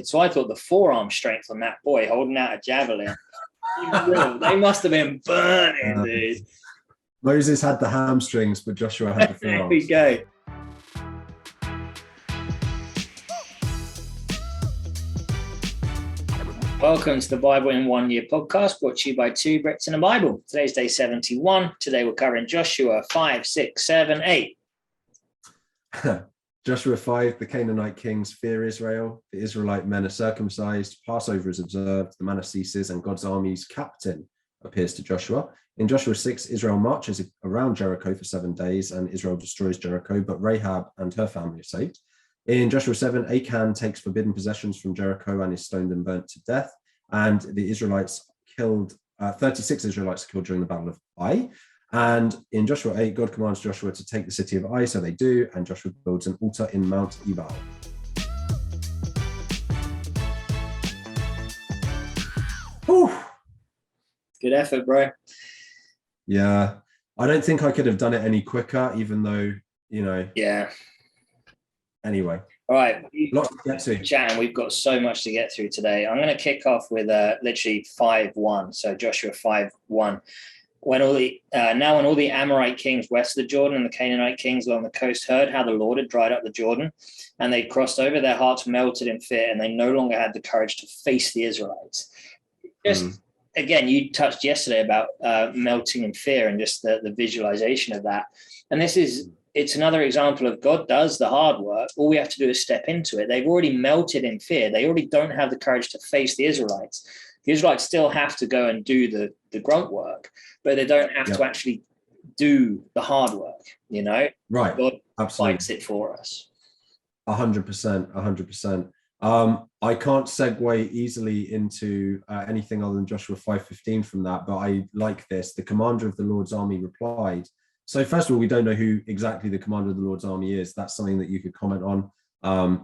So I thought the forearm strength on that boy holding out a javelin, they must have been burning, dude. Moses had the hamstrings, but Joshua had the forearms. There we go. Welcome to the Bible in 1 Year podcast, brought to you by two Brits and a Bible. Today's day 71. Today we're covering Joshua 5, 6, 7, 8. Joshua 5, the Canaanite kings fear Israel. The Israelite men are circumcised. Passover is observed. The manna ceases, and God's army's captain appears to Joshua. In Joshua 6, Israel marches around Jericho for 7 days, and Israel destroys Jericho, but Rahab and her family are saved. In Joshua 7, Achan takes forbidden possessions from Jericho and is stoned and burnt to death. And the Israelites killed, 36 Israelites killed during the Battle of Ai. And in Joshua 8, God commands Joshua to take the city of Ai, so they do, and Joshua builds an altar in Mount Ebal. Whew. Good effort, bro. Yeah, I don't think I could have done it any quicker, even though, Yeah. Anyway. All right. Lots to get to. Chat, we've got so much to get through today. I'm going to kick off with literally 5:1. So Joshua 5:1. When all the Amorite kings west of the Jordan and the Canaanite kings along the coast heard how the Lord had dried up the Jordan, and they crossed over, their hearts melted in fear, and they no longer had the courage to face the Israelites. Again, you touched yesterday about melting in fear and just the visualization of that. And it's another example of God does the hard work. All we have to do is step into it. They've already melted in fear. They already don't have the courage to face the Israelites. The Israelites still have to go and do the grunt work, but they don't have to actually do the hard work, Right. God Absolutely. fights it for us. 100%. I can't segue easily into anything other than Joshua 5:15 from that, but I like this. The commander of the Lord's army replied. So first of all, we don't know who exactly the commander of the Lord's army is. That's something that you could comment on.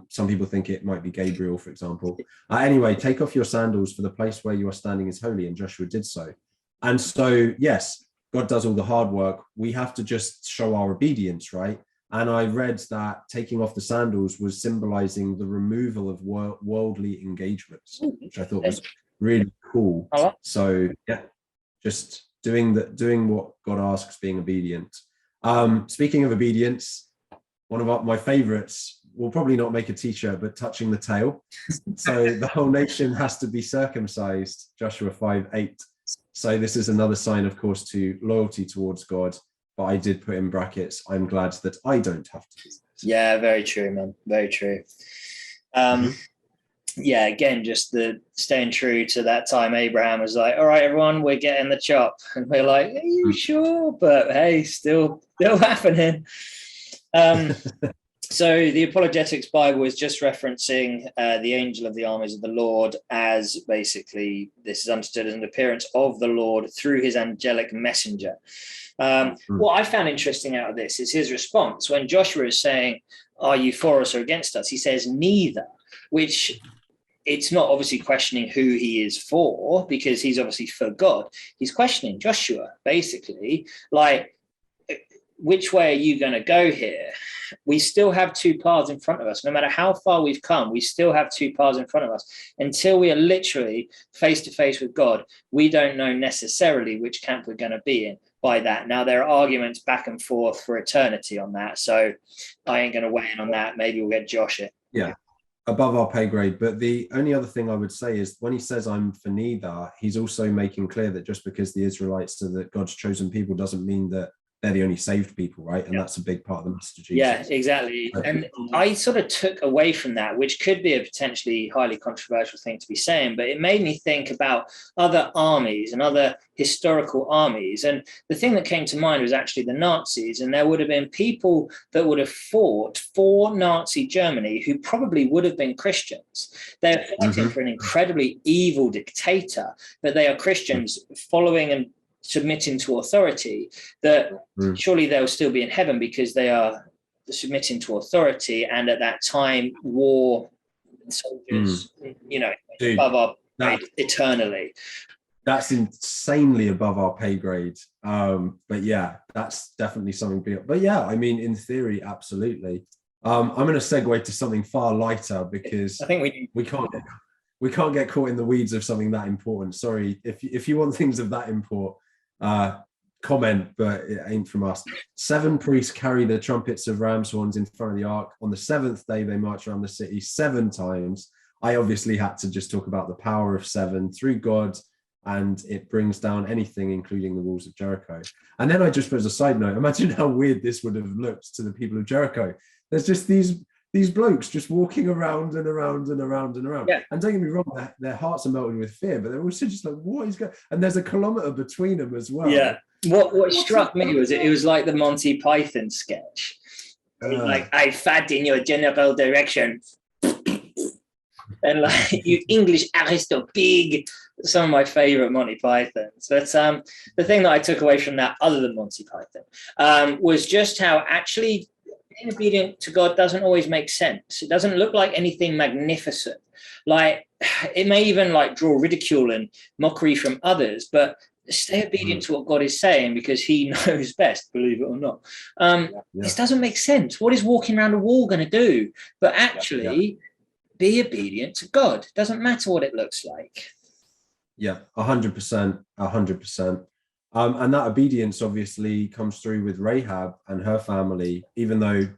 Some people think it might be Gabriel, for example. Anyway, take off your sandals, for the place where you are standing is holy, and Joshua did so. And so, yes, God does all the hard work. We have to just show our obedience, right? And I read that taking off the sandals was symbolizing the removal of worldly engagements, which I thought was really cool. So, yeah, just doing what God asks, being obedient. Speaking of obedience, one of my favorites will probably not make a t-shirt, but touching the tail. So the whole nation has to be circumcised, Joshua 5:8. So this is another sign, of course, to loyalty towards God. But I did put in brackets, I'm glad that I don't have to do this. Yeah, very true, man. Very true. Yeah, again, just the staying true to that time. Abraham was like, all right, everyone, we're getting the chop. And we're like, are you sure? But hey, still happening. So the Apologetics Bible is just referencing the angel of the armies of the Lord as basically, this is understood as an appearance of the Lord through his angelic messenger. What I found interesting out of this is his response. When Joshua is saying, are you for us or against us? He says, neither, which it's not obviously questioning who he is for, because he's obviously for God. He's questioning Joshua, basically, like, which way are you going to go here? We still have two paths in front of us. No matter how far we've come, we still have two paths in front of us. Until we are literally face to face with God, we don't know necessarily which camp we're going to be in by that. Now, there are arguments back and forth for eternity on that. So I ain't going to weigh in on that. Maybe we'll get Josh it. Yeah, above our pay grade. But the only other thing I would say is when he says I'm for neither, he's also making clear that just because the Israelites are God's chosen people doesn't mean that they're the only saved people, right? And that's a big part of the message of Jesus. Yeah, exactly. And I sort of took away from that, which could be a potentially highly controversial thing to be saying, but it made me think about other armies and other historical armies. And the thing that came to mind was actually the Nazis. And there would have been people that would have fought for Nazi Germany who probably would have been Christians. They're fighting for an incredibly evil dictator, but they are Christians following and submitting to authority, that surely they'll still be in heaven because they are submitting to authority. And at that time, war soldiers, above our grade eternally. That's insanely above our pay grade. But yeah, that's definitely something. But yeah, I mean, in theory, absolutely. I'm going to segue to something far lighter because I think we can't get caught in the weeds of something that important. Sorry, if you want things of that import, comment, but it ain't from us. 7 priests carry the trumpets of ram's horns in front of the ark. On the 7th day, they march around the city 7 times. I obviously had to just talk about the power of 7 through God, and it brings down anything, including the walls of Jericho. And then I just, as a side note, imagine how weird this would have looked to the people of Jericho. There's just these blokes just walking around and around and around and around. Yeah. And don't get me wrong, their hearts are melted with fear, but they're also just like, what is going? And there's a kilometer between them as well. Yeah. What struck me was it was like the Monty Python sketch. Like, I fat in your general direction. And like, you English aristo pig. Some of my favorite Monty Pythons. But the thing that I took away from that, other than Monty Python, was just how actually being obedient to God doesn't always make sense. It doesn't look like anything magnificent. Like, it may even like draw ridicule and mockery from others, but stay obedient to what God is saying because he knows best, believe it or not. This doesn't make sense. What is walking around a wall going to do? But actually, be obedient to God. It doesn't matter what it looks like. Yeah, 100%, 100%. And that obedience obviously comes through with Rahab and her family, even though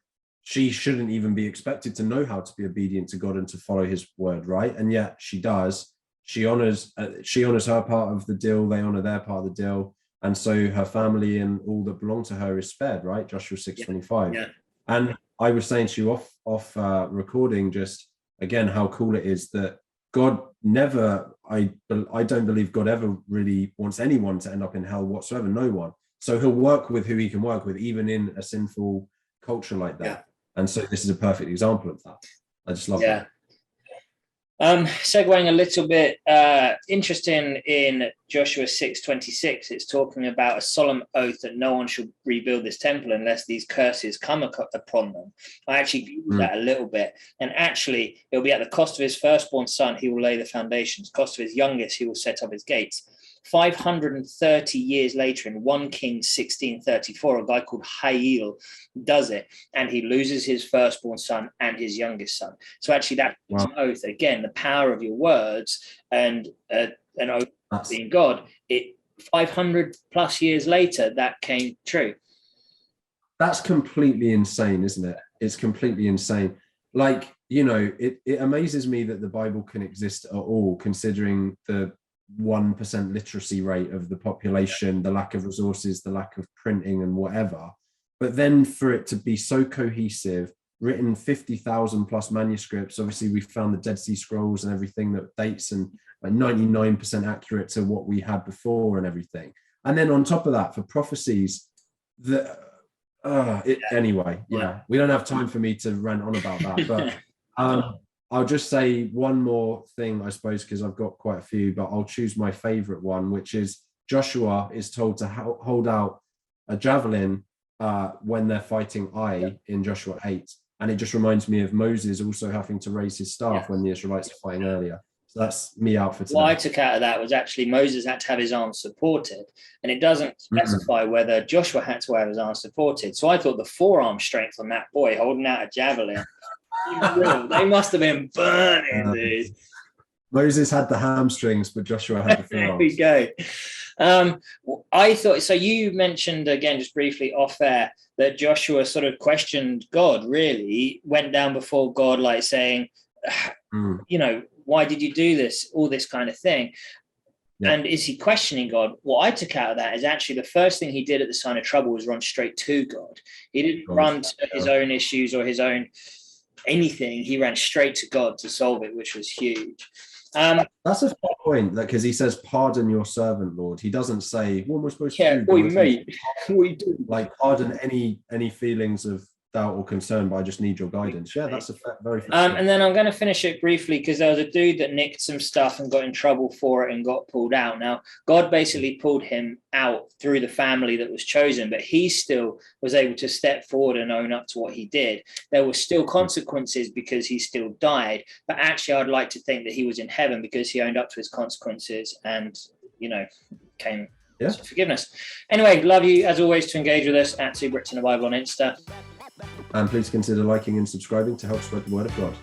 she shouldn't even be expected to know how to be obedient to God and to follow his word, right? And yet she does. She honors her part of the deal. They honor their part of the deal. And so her family and all that belong to her is spared, right? Joshua 6:25. Yeah. And I was saying to you off recording just, again, how cool it is that God never, I don't believe God ever really wants anyone to end up in hell whatsoever, no one. So he'll work with who he can work with, even in a sinful culture like that. Yeah. And so this is a perfect example of that. I just love that. Segueing a little bit, interesting in Joshua 6:26, it's talking about a solemn oath that no one should rebuild this temple unless these curses come upon them. I actually view that a little bit. And actually, it'll be at the cost of his firstborn son, he will lay the foundations. Cost of his youngest, he will set up his gates. 530 years later, in 1 Kings 16:34, a guy called Hiel does it, and he loses his firstborn son and his youngest son. So actually, that's an oath. Again, the power of your words and an oath being God. 500 plus years later, that came true. That's completely insane, isn't it? It's completely insane. Like, you know, it amazes me that the Bible can exist at all, considering the 1% literacy rate of the population, the lack of resources, the lack of printing and whatever. But then for it to be so cohesive, written 50,000 plus manuscripts, obviously we found the Dead Sea Scrolls and everything that dates and like 99% accurate to what we had before and everything. And then on top of that, for prophecies, anyway, we don't have time for me to rant on about that. But I'll just say one more thing, I suppose, because I've got quite a few, but I'll choose my favorite one, which is Joshua is told to hold out a javelin when they're fighting Ai in Joshua 8. And it just reminds me of Moses also having to raise his staff when the Israelites were fighting earlier. So that's me out for today. What I took out of that was actually Moses had to have his arms supported, and it doesn't specify whether Joshua had to have his arms supported. So I thought the forearm strength on that boy holding out a javelin, they must have been burning, dude. Moses had the hamstrings, but Joshua had the forearms. There we go. I thought, so you mentioned again, just briefly off air, that Joshua sort of questioned God, really went down before God, like saying, you know, why did you do this? All this kind of thing. Yeah. And is he questioning God? What I took out of that is actually the first thing he did at the sign of trouble was run straight to God. He didn't run to his own issues or his own anything. He ran straight to God to solve it, which was huge. That's a fair point, because he says, "Pardon your servant, Lord." He doesn't say, "What am I supposed to do?" We do. Like, pardon any feelings of doubt or concern, but I just need your guidance. Yeah, that's a very fair and then I'm going to finish it briefly because there was a dude that nicked some stuff and got in trouble for it and got pulled out. Now, God basically pulled him out through the family that was chosen, but he still was able to step forward and own up to what he did. There were still consequences because he still died, but actually I'd like to think that he was in heaven because he owned up to his consequences and, you know, came to forgiveness. Anyway, love you as always to engage with us at 2 Brits in the Bible on Insta. And please consider liking and subscribing to help spread the word of God.